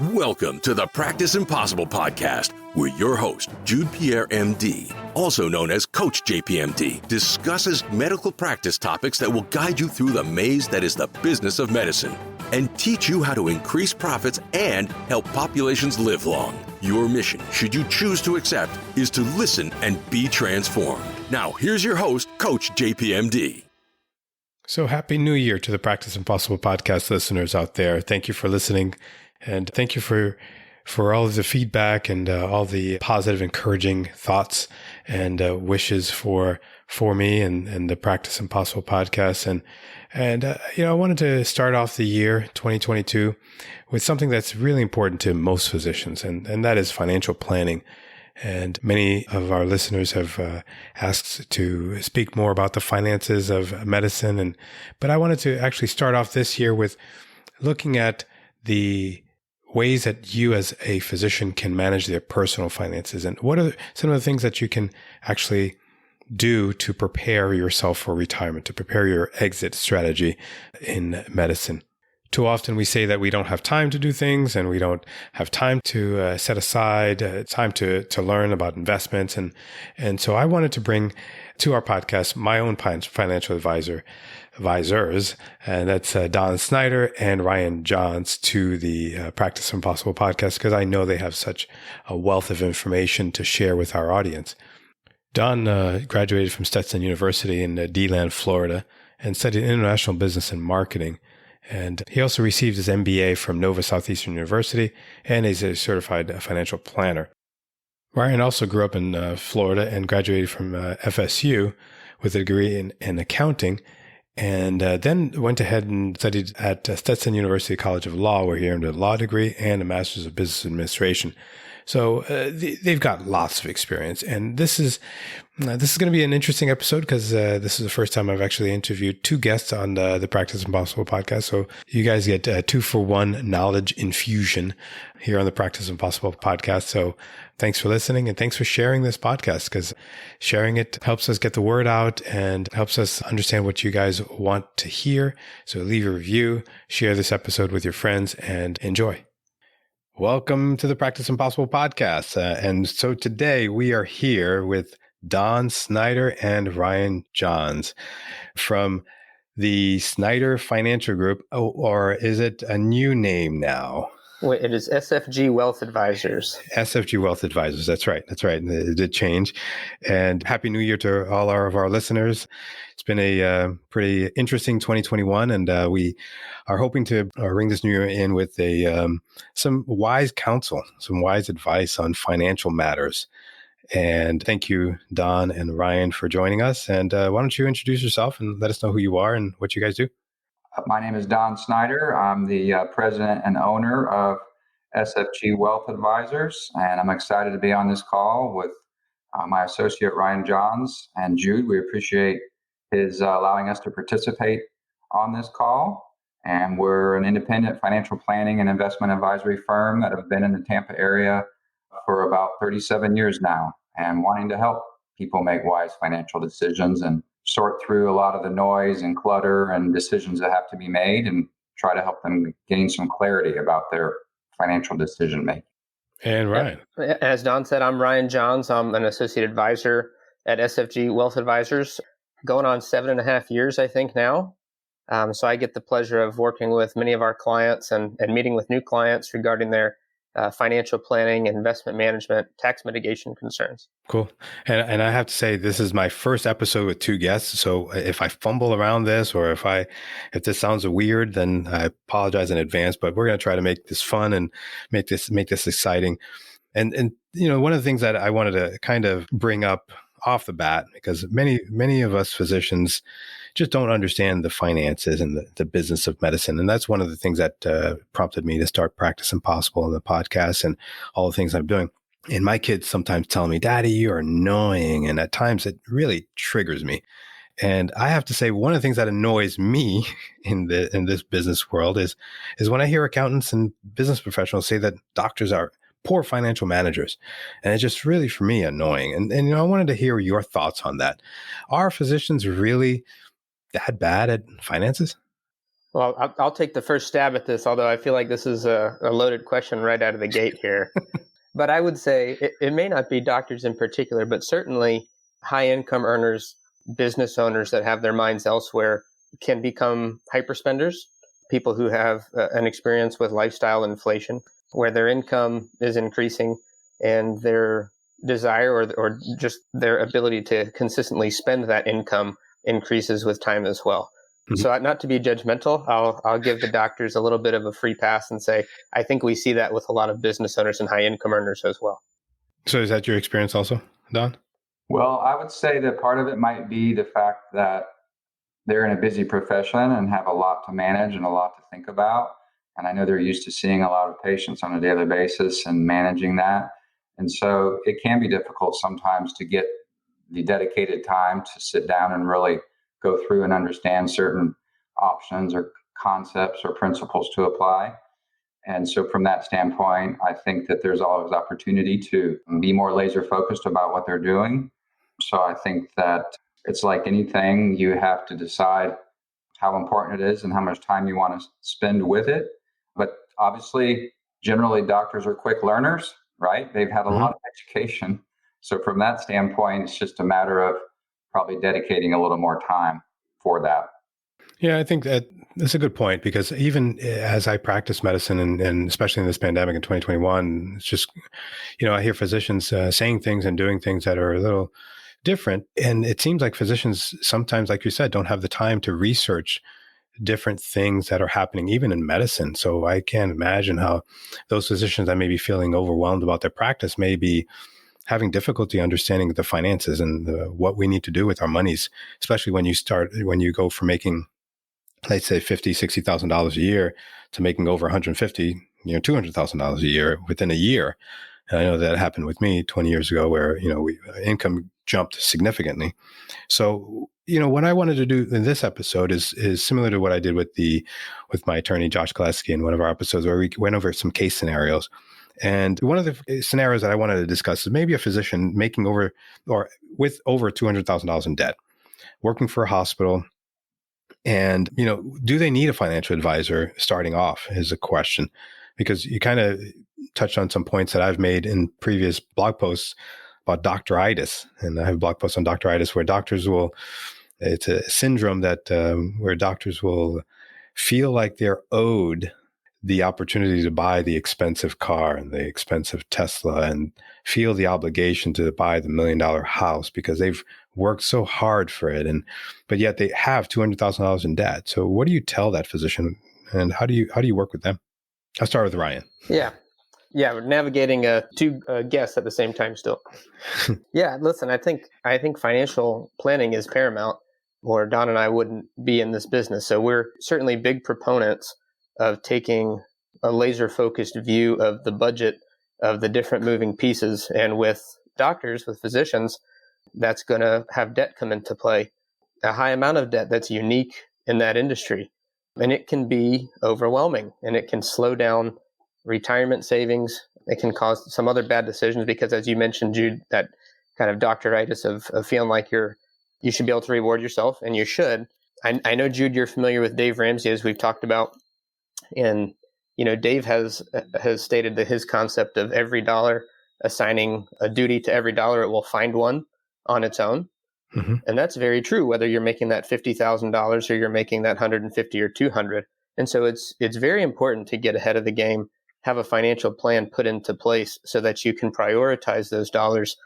Welcome to the Practice Impossible podcast, where your host, Jude Pierre, MD, also known as Coach JPMD, discusses medical practice topics that will guide you through the maze that is the business of medicine and teach you how to increase profits and help populations live long. Your mission, should you choose to accept, is to listen and be transformed. Now, here's your host, Coach JPMD. So happy New Year to the Practice Impossible podcast listeners out there. Thank you for listening. And thank you for all of the feedback and all the positive, encouraging thoughts and wishes for me and the Practice Impossible podcast. And I wanted to start off the year 2022 with something that's really important to most physicians, and that is financial planning. And many of our listeners have asked to speak more about the finances of medicine. But I wanted to actually start off this year with looking at the ways that you as a physician can manage their personal finances, and what are some of the things that you can actually do to prepare yourself for retirement, to prepare your exit strategy in medicine. Too often we say that we don't have time to do things, and we don't have time to set aside time to learn about investments. And so I wanted to bring to our podcast my own financial advisors, and that's Don Snyder and Ryan Johns, to the Practice Impossible podcast, because I know they have such a wealth of information to share with our audience. Don graduated from Stetson University in DeLand, Florida, and studied international business and marketing. And he also received his MBA from Nova Southeastern University, and is a certified financial planner. Ryan also grew up in Florida and graduated from FSU with a degree in accounting, and then went ahead and studied at Stetson University College of Law, where he earned a law degree and a master's of business administration. So they've got lots of experience, and this is going to be an interesting episode because this is the first time I've actually interviewed two guests on the Practice Impossible podcast. So you guys get 2-for-1 knowledge infusion here on the Practice Impossible podcast. So thanks for listening, and thanks for sharing this podcast, because sharing it helps us get the word out and helps us understand what you guys want to hear. So leave a review, share this episode with your friends, and enjoy. Welcome to the Practice Impossible podcast. And so today we are here with Don Snyder and Ryan Johns from the Snyder Financial Group, or is it a new name now? Wait, it is SFG Wealth Advisors. SFG Wealth Advisors. That's right. It did change. And Happy New Year to all of our listeners. It's been a pretty interesting 2021, and we are hoping to ring this new year in with some wise counsel, some wise advice on financial matters. And thank you, Don and Ryan, for joining us. And why don't you introduce yourself and let us know who you are and what you guys do? My name is Don Snyder. I'm the president and owner of SFG Wealth Advisors, and I'm excited to be on this call with my associate Ryan Johns and Jude. We appreciate his allowing us to participate on this call. And we're an independent financial planning and investment advisory firm that have been in the Tampa area for about 37 years now, and wanting to help people make wise financial decisions and sort through a lot of the noise and clutter and decisions that have to be made, and try to help them gain some clarity about their financial decision making. And Ryan. As Don said, I'm Ryan Johns. I'm an associate advisor at SFG Wealth Advisors, going on 7.5 years, I think, now. So I get the pleasure of working with many of our clients and meeting with new clients regarding their financial planning, investment management, tax mitigation concerns. Cool. And I have to say, this is my first episode with two guests. So if I fumble around this, or if this sounds weird, then I apologize in advance, but we're going to try to make this fun and make this exciting. And one of the things that I wanted to kind of bring up off the bat, because many of us physicians just don't understand the finances and the business of medicine. And that's one of the things that prompted me to start Practice Impossible and the podcast and all the things I'm doing. And my kids sometimes tell me, "Daddy, you're annoying." And at times it really triggers me. And I have to say, one of the things that annoys me in this business world is when I hear accountants and business professionals say that doctors are poor financial managers. And it's just really, for me, annoying. And I wanted to hear your thoughts on that. Are physicians really that bad at finances? Well, I'll take the first stab at this, although I feel like this is a loaded question right out of the gate here. But I would say it may not be doctors in particular, but certainly high income earners, business owners that have their minds elsewhere can become hyperspenders, people who have an experience with lifestyle inflation, where their income is increasing and their desire or just their ability to consistently spend that income increases with time as well. Mm-hmm. So not to be judgmental, I'll give the doctors a little bit of a free pass and say, I think we see that with a lot of business owners and high income earners as well. So is that your experience also, Don? Well, I would say that part of it might be the fact that they're in a busy profession and have a lot to manage and a lot to think about. And I know they're used to seeing a lot of patients on a daily basis and managing that. And so it can be difficult sometimes to get the dedicated time to sit down and really go through and understand certain options or concepts or principles to apply. And so from that standpoint, I think that there's always opportunity to be more laser focused about what they're doing. So I think that it's like anything, you have to decide how important it is and how much time you want to spend with it. But obviously, generally, doctors are quick learners, right? They've had a lot of education. So from that standpoint, it's just a matter of probably dedicating a little more time for that. Yeah, I think that's a good point, because even as I practice medicine and especially in this pandemic in 2021, it's just, I hear physicians saying things and doing things that are a little different. And it seems like physicians sometimes, like you said, don't have the time to research different things that are happening even in medicine. So I can't imagine how those physicians that may be feeling overwhelmed about their practice may be having difficulty understanding the finances and what we need to do with our monies, especially when you go from making, let's say $50,000, $60,000 a year to making over $150,000, $200,000 a year within a year. And I know that happened with me 20 years ago, where income jumped significantly. So what I wanted to do in this episode is similar to what I did with my attorney Josh Koleski in one of our episodes, where we went over some case scenarios. And one of the scenarios that I wanted to discuss is maybe a physician making over with over $200,000 in debt, working for a hospital. And, do they need a financial advisor starting off is a question, because you kind of touched on some points that I've made in previous blog posts about doctoritis. And I have a blog post on doctoritis where it's a syndrome that where doctors will feel like they're owed the opportunity to buy the expensive car and the expensive Tesla and feel the obligation to buy the $1 million house because they've worked so hard for it. But yet they have $200,000 in debt. So what do you tell that physician, and how do you work with them? I'll start with Ryan. Yeah, we're navigating two guests at the same time still. Yeah, listen, I think financial planning is paramount, or Don and I wouldn't be in this business. So we're certainly big proponents of taking a laser-focused view of the budget of the different moving pieces. And with doctors, with physicians, that's going to have debt come into play, a high amount of debt that's unique in that industry. And it can be overwhelming, and it can slow down retirement savings. It can cause some other bad decisions because, as you mentioned, Jude, that kind of doctoritis of feeling like you should be able to reward yourself, and you should. I know, Jude, you're familiar with Dave Ramsey, as we've talked about. And, Dave has stated that his concept of every dollar, assigning a duty to every dollar, it will find one on its own. Mm-hmm. And that's very true, whether you're making that $50,000 or you're making that $150,000 or $200,000. And so it's very important to get ahead of the game, have a financial plan put into place so that you can prioritize those dollars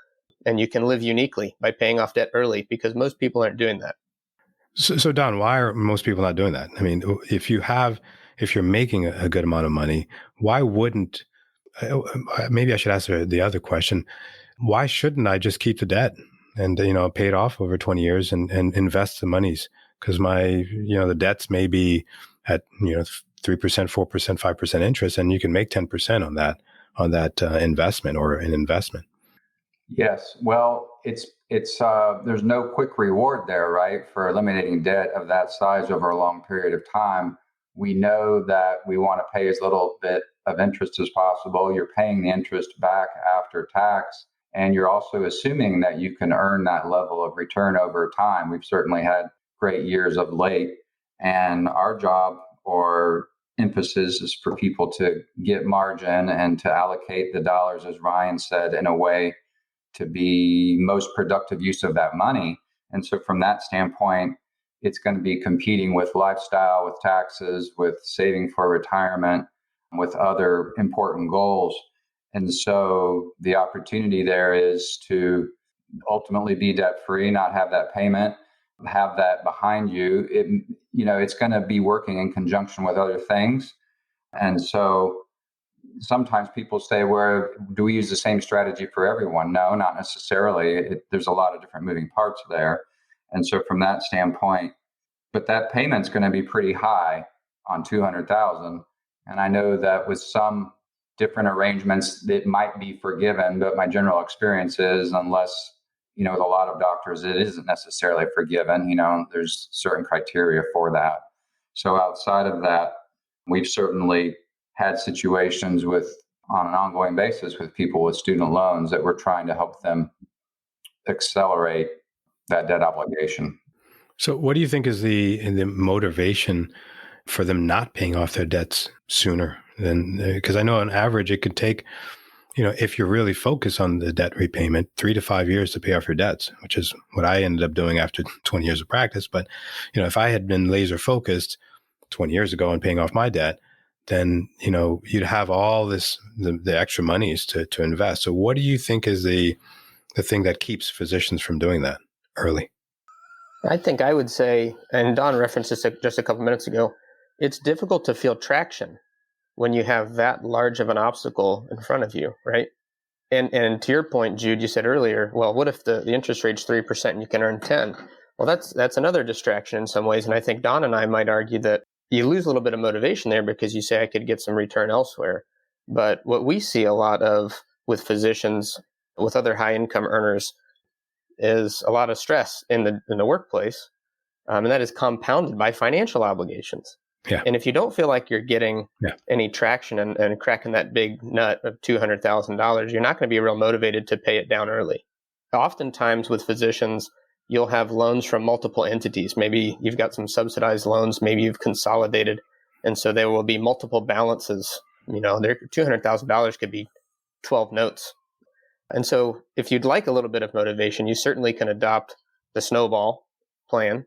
and you can live uniquely by paying off debt early, because most people aren't doing that. So Don, why are most people not doing that? I mean, if you're making a good amount of money, why wouldn't, maybe I should ask the other question, why shouldn't I just keep the debt and, pay it off over 20 years and invest the monies? Because the debts may be at, 3%, 4%, 5% interest, and you can make 10% on that investment or an investment. Yes. Well, it's there's no quick reward there, right? For eliminating debt of that size over a long period of time. We know that we want to pay as little bit of interest as possible. You're paying the interest back after tax, and you're also assuming that you can earn that level of return over time. We've certainly had great years of late, and our job or emphasis is for people to get margin and to allocate the dollars, as Ryan said, in a way to be most productive use of that money. And so from that standpoint, it's going to be competing with lifestyle, with taxes, with saving for retirement, with other important goals. And so the opportunity there is to ultimately be debt free, not have that payment, have that behind you. It's going to be working in conjunction with other things. And so sometimes people say, well, do we use the same strategy for everyone? No, not necessarily. There's a lot of different moving parts there. And so from that standpoint, but that payment's going to be pretty high on $200,000. And I know that with some different arrangements, it might be forgiven, but my general experience is unless, with a lot of doctors, it isn't necessarily forgiven. There's certain criteria for that. So outside of that, we've certainly had situations on an ongoing basis with people with student loans that we're trying to help them accelerate that debt obligation. So what do you think is the motivation for them not paying off their debts sooner than, because I know on average it could take, if you're really focused on the debt repayment, 3 to 5 years to pay off your debts, which is what I ended up doing after 20 years of practice. But, if I had been laser focused 20 years ago on paying off my debt, then, you'd have all the extra monies to invest. So what do you think is the thing that keeps physicians from doing that early? I think I would say, and Don referenced this just a couple minutes ago, it's difficult to feel traction when you have that large of an obstacle in front of you, right? And to your point, Jude, you said earlier, well, what if the interest rate's 3% and you can earn 10? Well, that's another distraction in some ways. And I think Don and I might argue that you lose a little bit of motivation there because you say I could get some return elsewhere. But what we see a lot of with physicians, with other high income earners, is a lot of stress in the workplace. And that is compounded by financial obligations. Yeah. And if you don't feel like you're getting any traction and cracking that big nut of $200,000, you're not going to be real motivated to pay it down early. Oftentimes with physicians, you'll have loans from multiple entities. Maybe you've got some subsidized loans, maybe you've consolidated. And so there will be multiple balances. Their $200,000 could be 12 notes. And so if you'd like a little bit of motivation, you certainly can adopt the snowball plan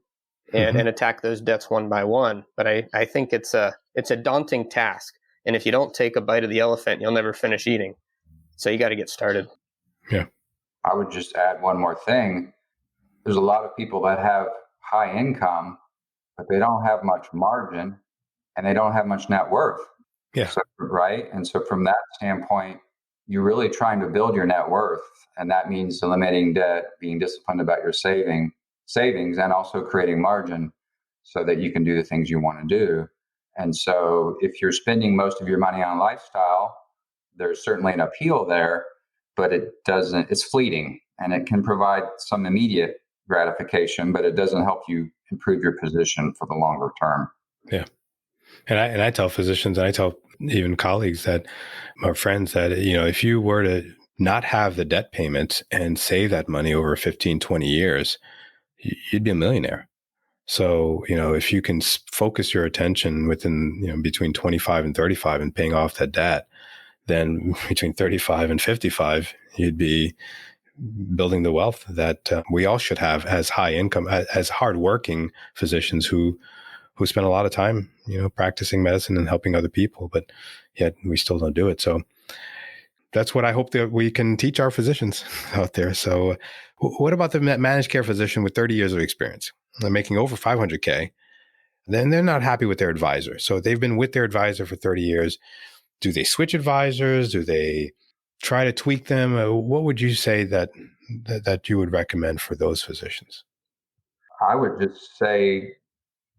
and attack those debts one by one. But I think it's a daunting task. And if you don't take a bite of the elephant, you'll never finish eating. So you got to get started. Yeah. I would just add one more thing. There's a lot of people that have high income, but they don't have much margin and they don't have much net worth. Yeah. So, right. And so from that standpoint, you're really trying to build your net worth. And that means eliminating debt, being disciplined about your savings, and also creating margin so that you can do the things you want to do. And so if you're spending most of your money on lifestyle, there's certainly an appeal there, but it's fleeting and it can provide some immediate gratification, but it doesn't help you improve your position for the longer term. Yeah. And I tell physicians, and I tell even colleagues or friends that, if you were to not have the debt payments and save that money over 15, 20 years, you'd be a millionaire. So, if you can focus your attention within, between 25 and 35 and paying off that debt, then between 35 and 55, you'd be building the wealth that we all should have as high income, as hardworking physicians who spend a lot of time, practicing medicine and helping other people, but yet we still don't do it. So that's what I hope that we can teach our physicians out there. So what about the managed care physician with 30 years of experience? They're making over $500K. Then they're not happy with their advisor. So they've been with their advisor for 30 years. Do they switch advisors? Do they try to tweak them? What would you say that you would recommend for those physicians? I would just say,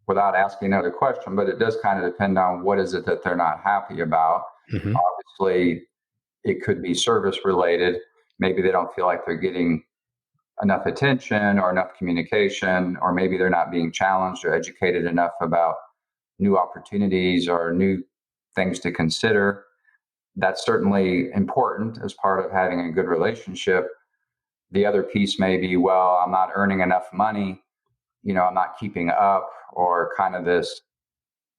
without asking another question, but it does kind of depend on what is it that they're not happy about. Mm-hmm. Obviously, it could be service related. Maybe they don't feel like they're getting enough attention or enough communication, or maybe they're not being challenged or educated enough about new opportunities or new things to consider. That's certainly important as part of having a good relationship. The other piece may be, well, I'm not earning enough money, I'm not keeping up, or kind of this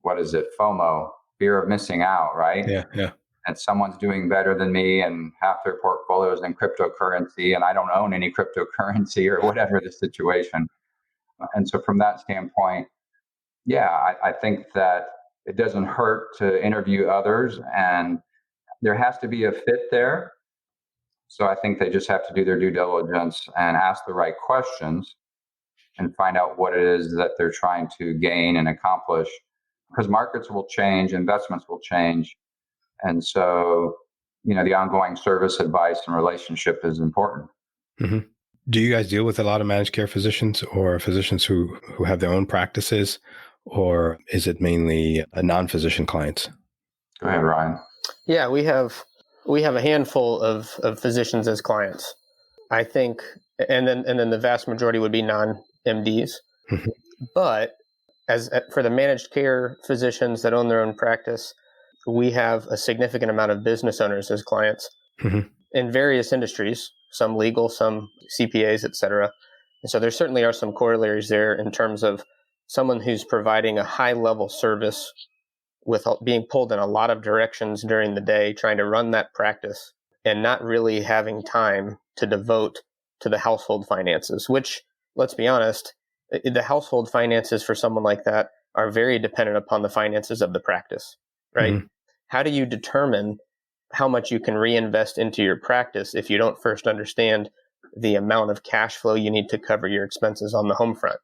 what is it? FOMO, fear of missing out, right? Yeah, yeah. And someone's doing better than me and half their portfolio is in cryptocurrency and I don't own any cryptocurrency or whatever the situation. And so from that standpoint, yeah, I think that it doesn't hurt to interview others and there has to be a fit there. So I think they just have to do their due diligence and ask the right questions and find out what it is that they're trying to gain and accomplish. Because markets will change, investments will change. And so, the ongoing service, advice, and relationship is important. Mm-hmm. Do you guys deal with a lot of managed care physicians or physicians who have their own practices, or is it mainly non-physician clients? Go ahead, Ryan. Yeah, we have a handful of physicians as clients, I think, and then the vast majority would be non-MDs. Mm-hmm. But for the managed care physicians that own their own practice, we have a significant amount of business owners as clients mm-hmm. in various industries, some legal, some CPAs, et cetera. And so there certainly are some corollaries there in terms of someone who's providing a high-level service with being pulled in a lot of directions during the day, trying to run that practice and not really having time to devote to the household finances, which, let's be honest, the household finances for someone like that are very dependent upon the finances of the practice, right? Mm-hmm. How do you determine how much you can reinvest into your practice if you don't first understand the amount of cash flow you need to cover your expenses on the home front?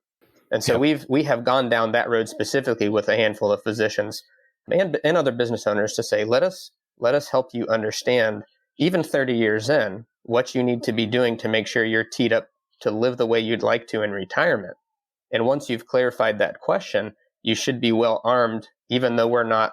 And so we have gone down that road specifically with a handful of physicians and other business owners to say, let us help you understand, even 30 years in, what you need to be doing to make sure you're teed up to live the way you'd like to in retirement. And once you've clarified that question, you should be well armed, even though we're not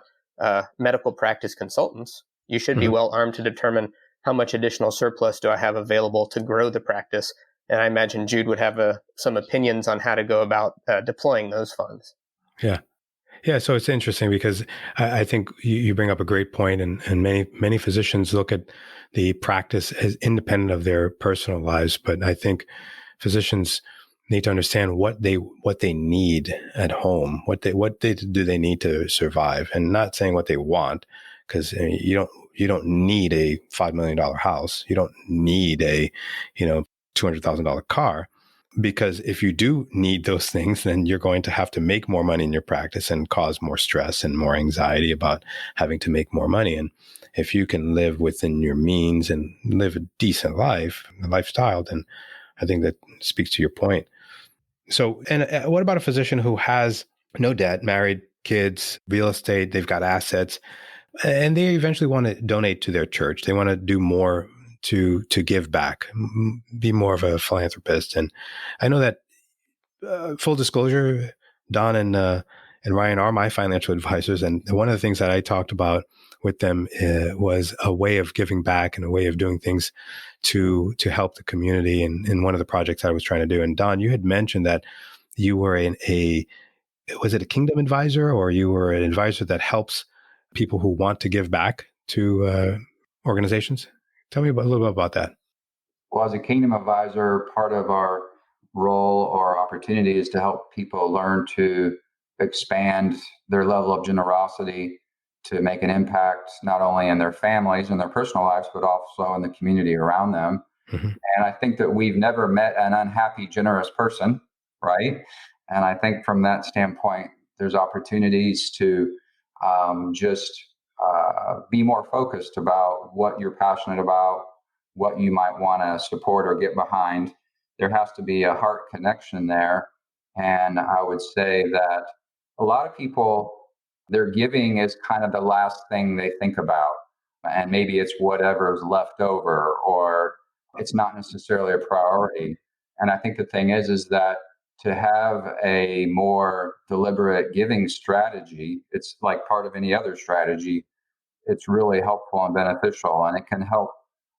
medical practice consultants. You should be well armed to determine how much additional surplus do I have available to grow the practice. And I imagine Jude would have some opinions on how to go about deploying those funds. Yeah. Yeah. So it's interesting because I think you bring up a great point, and many physicians look at the practice as independent of their personal lives. But I think physicians need to understand what they need at home, what do they need to survive, and not saying what they want, because you don't need a $5 million house. You don't need a $200,000 car. Because if you do need those things, then you're going to have to make more money in your practice and cause more stress and more anxiety about having to make more money. And if you can live within your means and live a decent lifestyle, then I think that speaks to your point. So, and what about a physician who has no debt, married, kids, real estate, they've got assets, and they eventually want to donate to their church. They want to do more to give back, be more of a philanthropist. And I know that full disclosure, Don and Ryan are my financial advisors. And one of the things that I talked about with them was a way of giving back and a way of doing things to help the community. And in one of the projects I was trying to do. And Don, you had mentioned that you were was it a Kingdom advisor, or you were an advisor that helps people who want to give back to organizations? Tell me a little bit about that. Well, as a Kingdom advisor, part of our role or opportunity is to help people learn to expand their level of generosity to make an impact not only in their families and their personal lives, but also in the community around them. Mm-hmm. And I think that we've never met an unhappy, generous person, right? And I think from that standpoint, there's opportunities to just be more focused about what you're passionate about, what you might want to support or get behind. There has to be a heart connection there. And I would say that a lot of people, their giving is kind of the last thing they think about. And maybe it's whatever's left over, or it's not necessarily a priority. And I think the thing is that to have a more deliberate giving strategy, it's like part of any other strategy. It's really helpful and beneficial, and it can help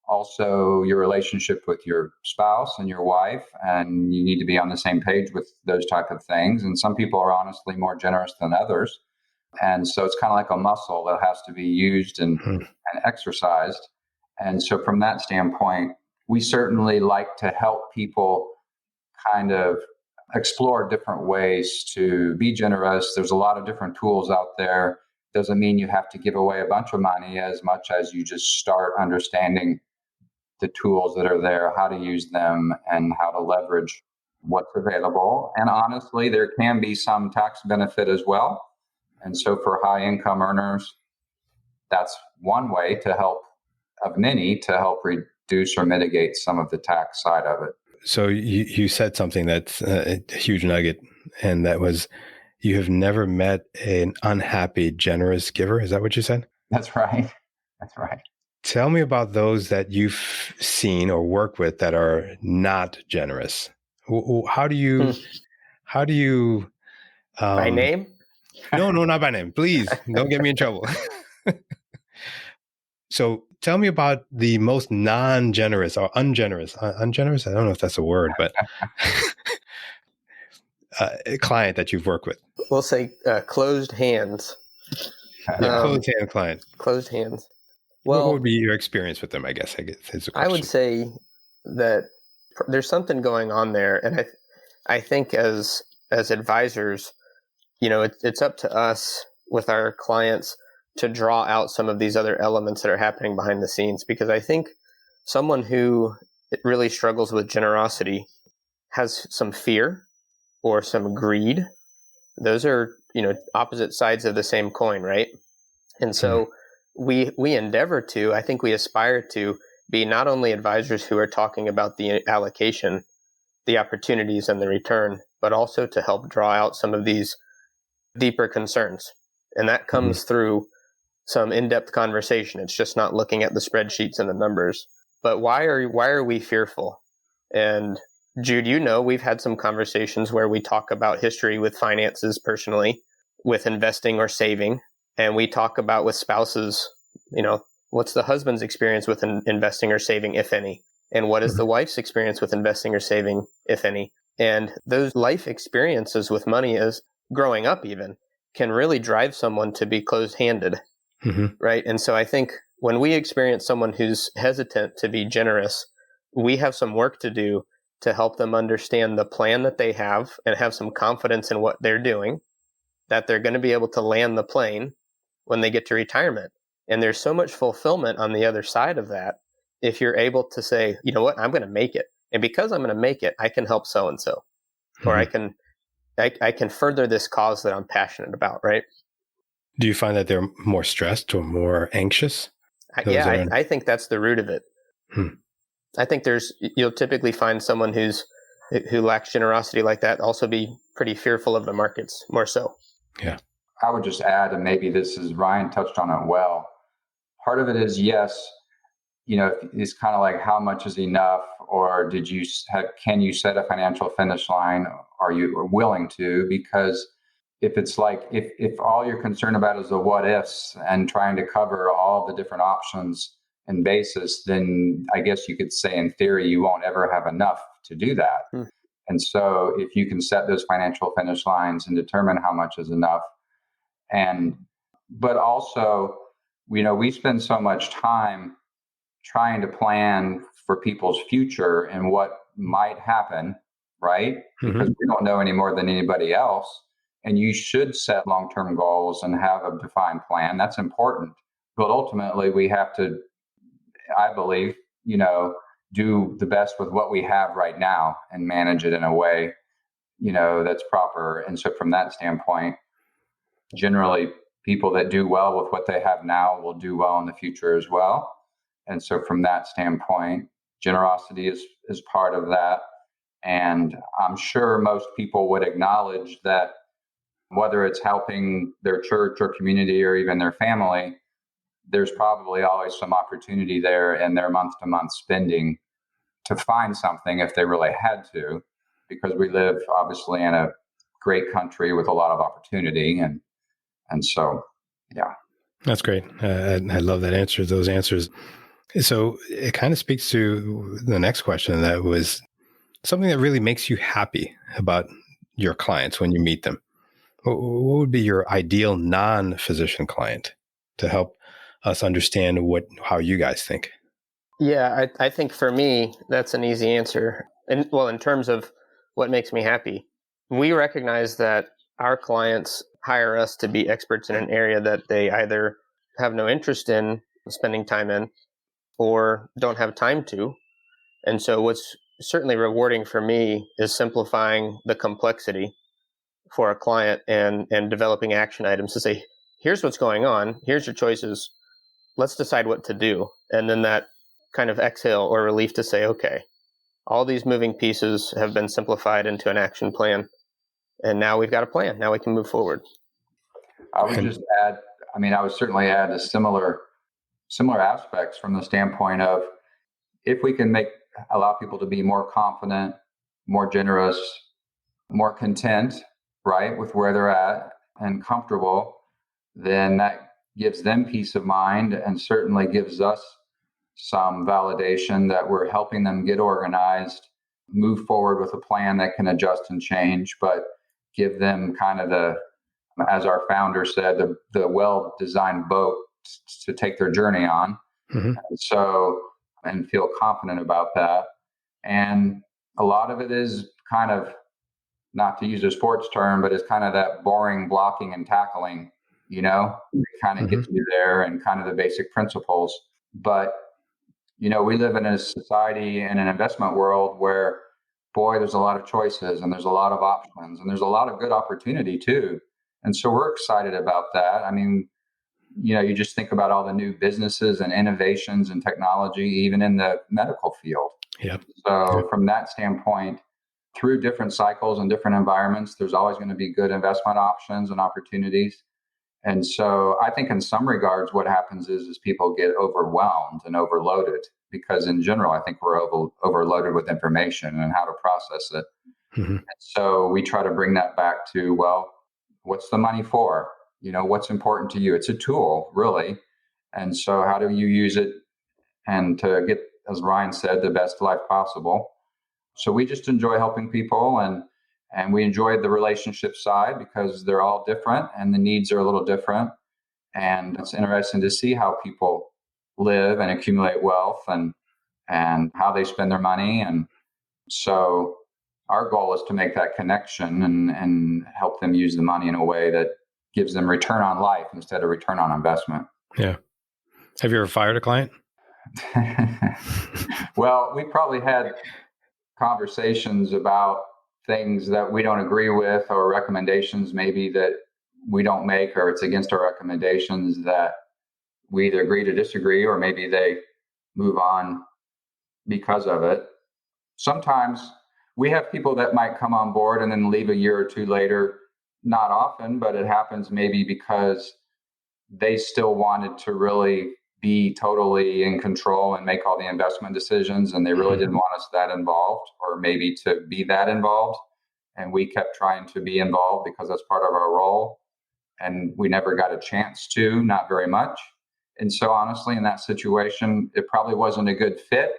also your relationship with your spouse and your wife, and you need to be on the same page with those type of things. And some people are honestly more generous than others. And so it's kind of like a muscle that has to be used and exercised. And so from that standpoint, we certainly like to help people kind of explore different ways to be generous. There's a lot of different tools out there. Doesn't mean you have to give away a bunch of money as much as you just start understanding the tools that are there, how to use them, and how to leverage what's available. And honestly, there can be some tax benefit as well. And so for high income earners, that's one way to help, of many, to help reduce or mitigate some of the tax side of it. So you said something that's a huge nugget, and that was you have never met an unhappy, generous giver. Is that what you said? That's right. That's right. Tell me about those that you've seen or worked with that are not generous. How do you, By name? No, not by name. Please don't get me in trouble. So tell me about the most non-generous or ungenerous. Ungenerous? I don't know if that's a word, but a client that you've worked with. We'll say closed hands. Yeah, closed hand client. Closed hands. Well, Well, what would be your experience with them, I guess is the question. I would say that there's something going on there. And I think as advisors, it's up to us with our clients to draw out some of these other elements that are happening behind the scenes. Because I think someone who really struggles with generosity has some fear or some greed. Those are, opposite sides of the same coin, right? And so we endeavor to, I think we aspire to be not only advisors who are talking about the allocation, the opportunities and the return, but also to help draw out some of these deeper concerns. And that comes through some in-depth conversation. It's just not looking at the spreadsheets and the numbers. But why are we fearful? And Jude, we've had some conversations where we talk about history with finances personally, with investing or saving. And we talk about with spouses, what's the husband's experience with investing or saving, if any? And what is the wife's experience with investing or saving, if any? And those life experiences with money, as growing up even, can really drive someone to be closed-handed, right? And so I think when we experience someone who's hesitant to be generous, we have some work to do to help them understand the plan that they have and have some confidence in what they're doing, that they're going to be able to land the plane when they get to retirement. And there's so much fulfillment on the other side of that. If you're able to say, you know what, I'm going to make it. And because I'm going to make it, I can help so-and-so, or I can further this cause that I'm passionate about, right? Do you find that they're more stressed or more anxious? I think that's the root of it. I think you'll typically find someone who lacks generosity like that also be pretty fearful of the markets, more so. Yeah. I would just add, and maybe Ryan touched on it well. Part of it is, yes, it's kind of like how much is enough, or can you set a financial finish line? Are you willing to? Because if it's like, if all you're concerned about is the what ifs and trying to cover all the different options and basis, then I guess you could say in theory, you won't ever have enough to do that. And so if you can set those financial finish lines and determine how much is enough, but also, we spend so much time trying to plan for people's future and what might happen, right? Because we don't know any more than anybody else. And you should set long-term goals and have a defined plan. That's important. But ultimately, we have to, I believe, do the best with what we have right now and manage it in a way, that's proper. And so from that standpoint, generally, people that do well with what they have now will do well in the future as well. And so from that standpoint, generosity is part of that. And I'm sure most people would acknowledge that whether it's helping their church or community or even their family, there's probably always some opportunity there in their month-to-month spending to find something if they really had to, because we live obviously in a great country with a lot of opportunity. And so, yeah. That's great. I love that answer, those answers. So it kind of speaks to the next question, that was something that really makes you happy about your clients when you meet them. What would be your ideal non-physician client to help us understand how you guys think? Yeah, I think for me, that's an easy answer. And in terms of what makes me happy, We recognize that our clients hire us to be experts in an area that they either have no interest in spending time in or don't have time to. And so what's certainly rewarding for me is simplifying the complexity for a client and developing action items to say, here's what's going on, here's your choices, let's decide what to do. And then that kind of exhale or relief to say, okay, all these moving pieces have been simplified into an action plan. And now we've got a plan. Now we can move forward. I would just add, I would certainly add a similar aspects from the standpoint of if we can allow people to be more confident, more generous, more content, right, with where they're at and comfortable, then that gives them peace of mind and certainly gives us some validation that we're helping them get organized, move forward with a plan that can adjust and change, but give them kind of as our founder said, the well-designed boat to take their journey on. Mm-hmm. And feel confident about that. And a lot of it is kind of, not to use a sports term, but it's kind of that boring blocking and tackling, kind of get you there and kind of the basic principles. But, we live in a society and an investment world where, boy, there's a lot of choices and there's a lot of options and there's a lot of good opportunity too. And so we're excited about that. You just think about all the new businesses and innovations and technology, even in the medical field. Yep. So from that standpoint, through different cycles and different environments, there's always going to be good investment options and opportunities. And so I think in some regards, what happens is people get overwhelmed and overloaded because in general, I think we're overloaded with information and how to process it. Mm-hmm. And so we try to bring that back to, well, what's the money for? What's important to you? It's a tool, really. And so how do you use it and to get, as Ryan said, the best life possible? So we just enjoy helping people and we enjoy the relationship side because they're all different and the needs are a little different. And it's interesting to see how people live and accumulate wealth and how they spend their money. And so our goal is to make that connection and help them use the money in a way that gives them return on life instead of return on investment. Yeah. Have you ever fired a client? Well, we probably had conversations about things that we don't agree with or recommendations maybe that we don't make or it's against our recommendations that we either agree to disagree or maybe they move on because of it. Sometimes we have people that might come on board and then leave a year or two later. Not often, but it happens maybe because they still wanted to really be totally in control and make all the investment decisions. And they really didn't want us that involved or maybe to be that involved. And we kept trying to be involved because that's part of our role. And we never got a chance to, not very much. And so honestly, in that situation, it probably wasn't a good fit.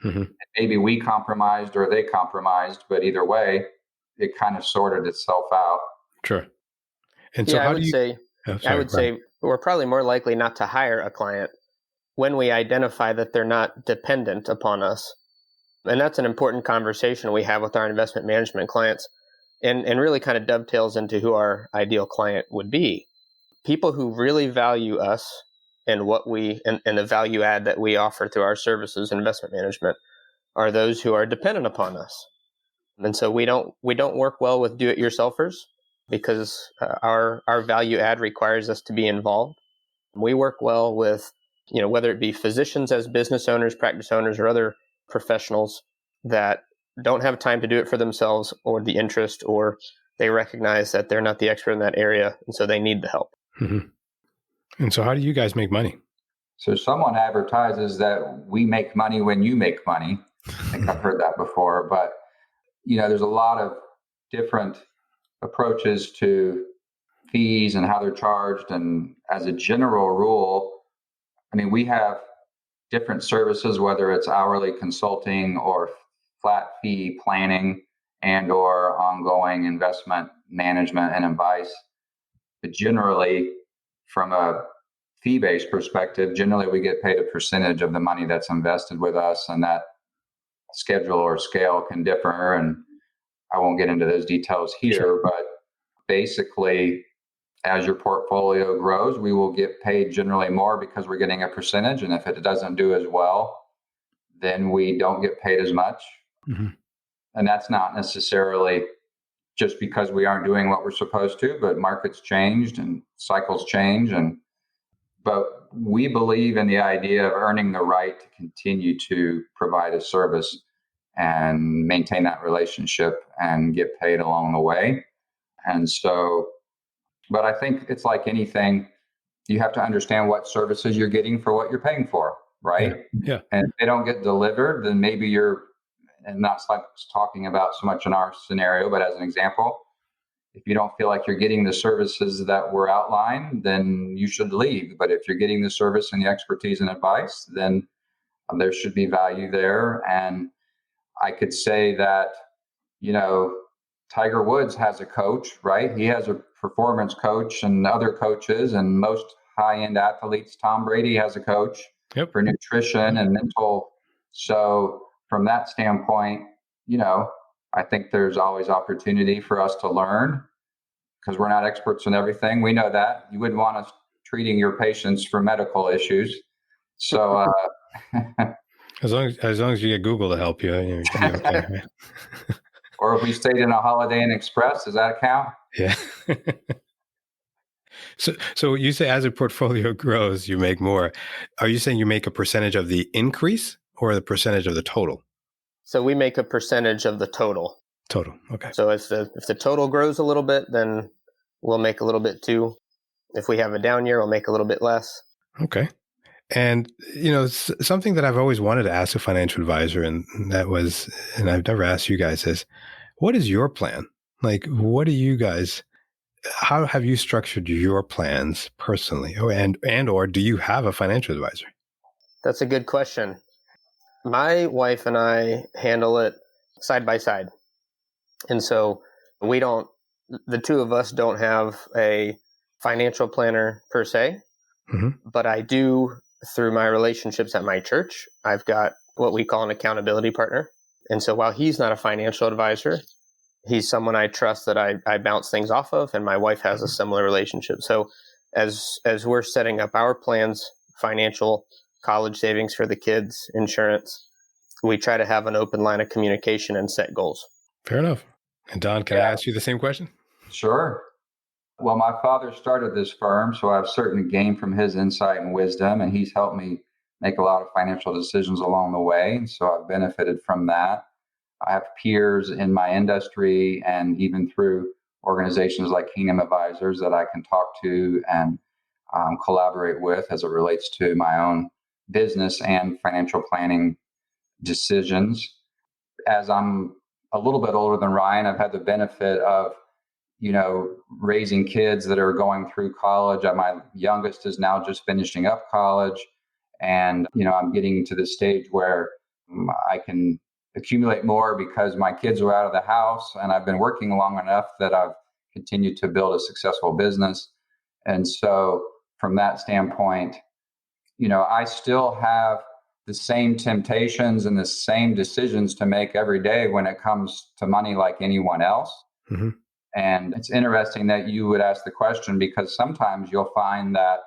Mm-hmm. Maybe we compromised or they compromised, but either way, it kind of sorted itself out. Sure. And so I would say we're probably more likely not to hire a client when we identify that they're not dependent upon us. And that's an important conversation we have with our investment management clients and really kind of dovetails into who our ideal client would be. People who really value us and what and the value add that we offer through our services and investment management are those who are dependent upon us. And so we don't work well with do-it-yourselfers because our value add requires us to be involved. We work well with, whether it be physicians as business owners, practice owners, or other professionals that don't have time to do it for themselves or the interest, or they recognize that they're not the expert in that area, and so they need the help. Mm-hmm. And so how do you guys make money? So someone advertises that we make money when you make money. I think I've heard that before, but there's a lot of different approaches to fees and how they're charged. And as a general rule, we have different services, whether it's hourly consulting or flat fee planning and or ongoing investment management and advice. But generally, from a fee-based perspective, generally we get paid a percentage of the money that's invested with us, and that schedule or scale can differ. And I won't get into those details here, Sure. but basically, as your portfolio grows, we will get paid generally more because we're getting a percentage. And if it doesn't do as well, then we don't get paid as much. Mm-hmm. And that's not necessarily just because we aren't doing what we're supposed to, but markets changed and cycles change. But we believe in the idea of earning the right to continue to provide a service and maintain that relationship and get paid along the way. And so, but I think it's like anything, you have to understand what services you're getting for what you're paying for, right? Yeah. And if they don't get delivered, then maybe and not like talking about so much in our scenario, but as an example, if you don't feel like you're getting the services that were outlined, then you should leave. But if you're getting the service and the expertise and advice, then there should be value there. And I could say that, Tiger Woods has a coach, right? He has a performance coach and other coaches, and most high-end athletes. Tom Brady has a coach for nutrition and mental. So from that standpoint, I think there's always opportunity for us to learn because we're not experts in everything. We know that. You wouldn't want us treating your patients for medical issues. So as long as you get Google to help you, you're okay, right? Or if we stayed in a Holiday Inn Express, does that count? Yeah. So you say as a portfolio grows, you make more. Are you saying you make a percentage of the increase or the percentage of the total? So we make a percentage of the total. Total. Okay. So if the total grows a little bit, then we'll make a little bit too. If we have a down year, we'll make a little bit less. Okay. And, something that I've always wanted to ask a financial advisor, and I've never asked you guys is, what is your plan? Like, how have you structured your plans personally? Or do you have a financial advisor? That's a good question. My wife and I handle it side by side. And so the two of us don't have a financial planner per se, but I do through my relationships at my church. I've got what we call an accountability partner. And so while he's not a financial advisor, he's someone I trust that I bounce things off of, and my wife has a similar relationship. So as we're setting up our plans, financial, college savings for the kids, insurance, we try to have an open line of communication and set goals. Fair enough. And Don, can I ask you the same question? Sure. Well, my father started this firm, so I've certainly gained from his insight and wisdom, and he's helped me make a lot of financial decisions along the way. And so I've benefited from that. I have peers in my industry and even through organizations like Kingdom Advisors that I can talk to and collaborate with as it relates to my own business and financial planning decisions. As I'm a little bit older than Ryan, I've had the benefit of, raising kids that are going through college. My youngest is now just finishing up college. And, I'm getting to the stage where I can accumulate more because my kids are out of the house and I've been working long enough that I've continued to build a successful business. And so from that standpoint, I still have the same temptations and the same decisions to make every day when it comes to money like anyone else. Mm-hmm. And it's interesting that you would ask the question because sometimes you'll find that,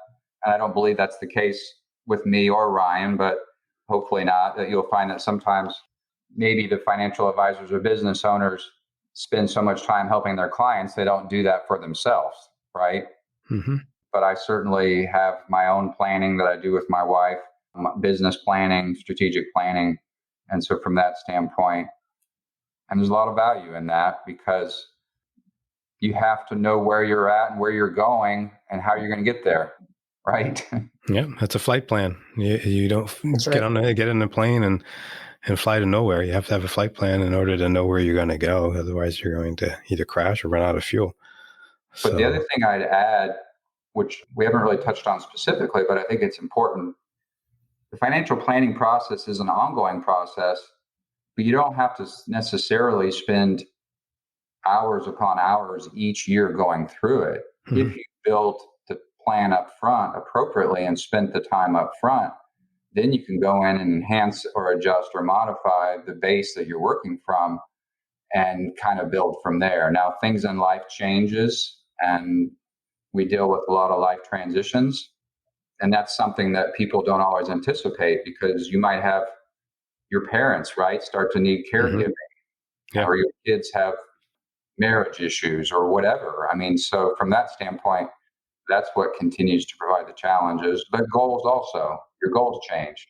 and I don't believe that's the case with me or Ryan, but hopefully not, that you'll find that sometimes maybe the financial advisors or business owners spend so much time helping their clients, they don't do that for themselves, right? Mm-hmm. But I certainly have my own planning that I do with my wife, business planning, strategic planning. And so from that standpoint, and there's a lot of value in that because you have to know where you're at and where you're going and how you're going to get there, right? Yeah, that's a flight plan. You don't get in a plane and fly to nowhere. You have to have a flight plan in order to know where you're going to go. Otherwise, you're going to either crash or run out of fuel. But the other thing I'd add, which we haven't really touched on specifically, but I think it's important, the financial planning process is an ongoing process, but you don't have to necessarily spend hours upon hours each year going through it. Mm-hmm. If you built the plan up front appropriately and spent the time up front, then you can go in and enhance or adjust or modify the base that you're working from. and kind of build from there. Now, things in life changes, and we deal with a lot of life transitions. And that's something that people don't always anticipate, because you might have your parents, right, start to need caregiving, or your kids have marriage issues or whatever. I mean, so from that standpoint, that's what continues to provide the challenges. But goals also, your goals change.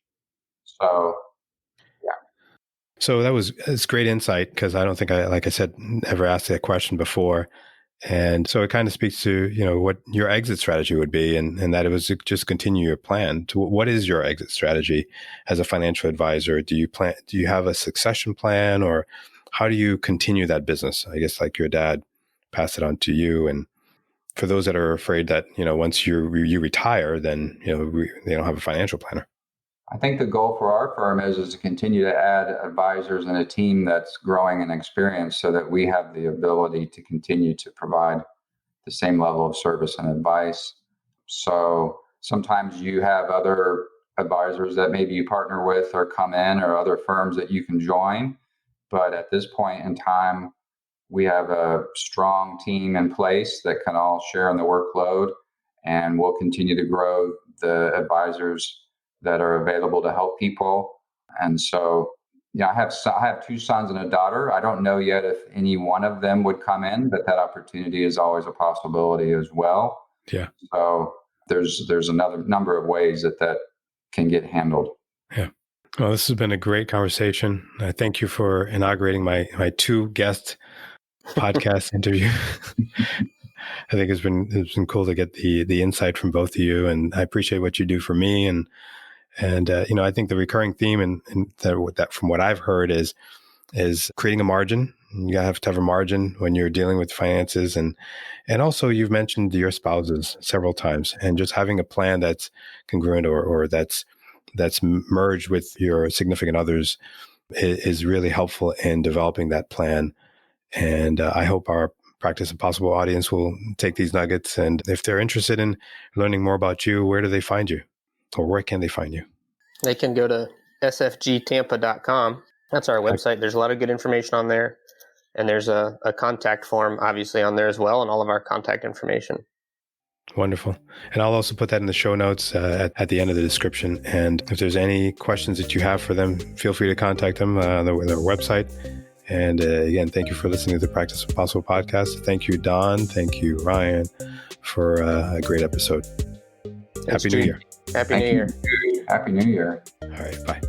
So, yeah. So it's great insight, because I don't think like I said, ever asked that question before. And so it kind of speaks to, what your exit strategy would be, and that it was to just continue your plan. What is your exit strategy as a financial advisor? Do you have a succession plan, or how do you continue that business? I guess like your dad passed it on to you. And for those that are afraid that, once you retire, then, they don't have a financial planner. I think the goal for our firm is to continue to add advisors and a team that's growing in experience, so that we have the ability to continue to provide the same level of service and advice. So sometimes you have other advisors that maybe you partner with or come in, or other firms that you can join. But at this point in time, we have a strong team in place that can all share in the workload, and we'll continue to grow the advisors that are available to help people. And so, I have 2 sons and a daughter. I don't know yet if any one of them would come in, but that opportunity is always a possibility as well. Yeah. So there's another number of ways that can get handled. Yeah. Well, this has been a great conversation. I thank you for inaugurating my 2 guest podcast interview. I think it's been cool to get the insight from both of you, and I appreciate what you do for me. And I think the recurring theme and that from what I've heard is creating a margin. You have to have a margin when you're dealing with finances, and also you've mentioned your spouses several times, and just having a plan that's congruent or that's merged with your significant others is really helpful in developing that plan. And I hope our Practice Impossible audience will take these nuggets. And if they're interested in learning more about you, where do they find you? Or where can they find you? They can go to sfgtampa.com. That's our website. There's a lot of good information on there. And there's a contact form, obviously, on there as well, and all of our contact information. Wonderful. And I'll also put that in the show notes at the end of the description. And if there's any questions that you have for them, feel free to contact them on their website. And again, thank you for listening to the Practice Impossible podcast. Thank you, Don. Thank you, Ryan, for a great episode. Thanks, Happy New Year. Happy New Year. Happy New Year. All right. Bye.